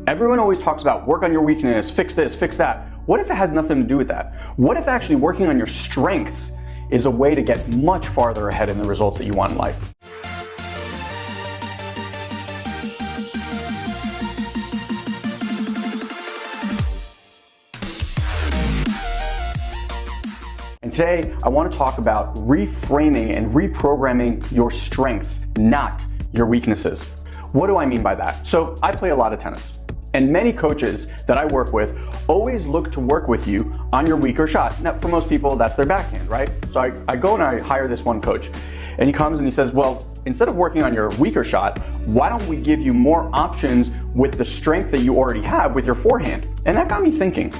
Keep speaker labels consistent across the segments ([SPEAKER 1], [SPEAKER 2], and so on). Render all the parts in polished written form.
[SPEAKER 1] Everyone always talks about work on your weakness, fix this, fix that. What if it has nothing to do with that? What if actually working on your strengths is a way to get much farther ahead in the results that you want in life? And today, I want to talk about reframing and reprogramming your strengths, not your weaknesses. What do I mean by that? So I play a lot of tennis, and many coaches that I work with always look to work with you on your weaker shot. Now, for most people, that's their backhand, right? So I go and I hire this one coach, and he comes and he says, well, instead of working on your weaker shot, why don't we give you more options with the strength that you already have with your forehand? And that got me thinking.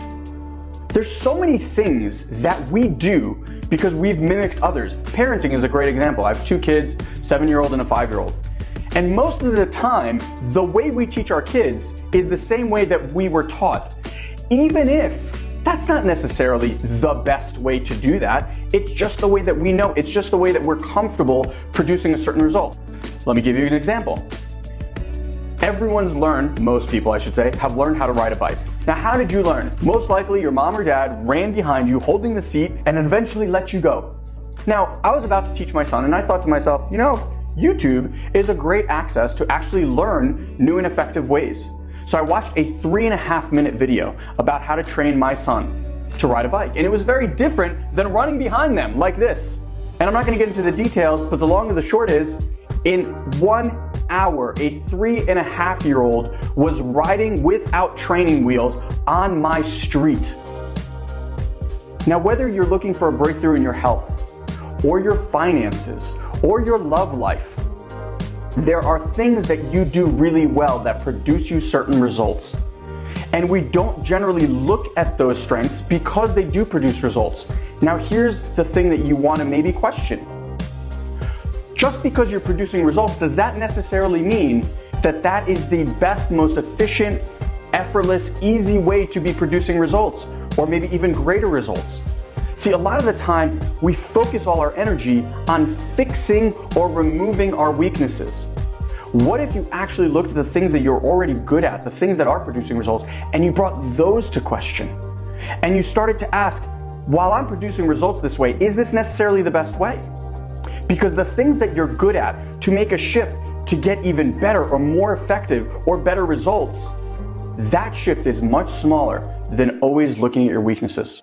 [SPEAKER 1] There's so many things that we do because we've mimicked others. Parenting is a great example. I have 2 kids, 7-year-old and a 5-year-old. And most of the time, the way we teach our kids is the same way that we were taught. Even if that's not necessarily the best way to do that, it's just the way that we know. It's just the way that we're comfortable producing a certain result. Let me give you an example. Everyone's learned, most people I should say, have learned how to ride a bike. Now, how did you learn? Most likely your mom or dad ran behind you holding the seat and eventually let you go. Now, I was about to teach my son and I thought to myself, YouTube is a great access to actually learn new and effective ways. So I watched a 3.5-minute video about how to train my son to ride a bike. And it was very different than running behind them like this. And I'm not gonna get into the details, but the long and the short is, in 1 hour, a 3.5-year-old was riding without training wheels on my street. Now, whether you're looking for a breakthrough in your health, or your finances, or your love life, there are things that you do really well that produce you certain results. And we don't generally look at those strengths because they do produce results. Now, here's the thing that you want to maybe question. Just because you're producing results, does that necessarily mean that that is the best, most efficient, effortless, easy way to be producing results, or maybe even greater results? See, a lot of the time, we focus all our energy on fixing or removing our weaknesses. What if you actually looked at the things that you're already good at, the things that are producing results, and you brought those to question? And you started to ask, while I'm producing results this way, is this necessarily the best way? Because the things that you're good at, to make a shift to get even better or more effective or better results, that shift is much smaller than always looking at your weaknesses.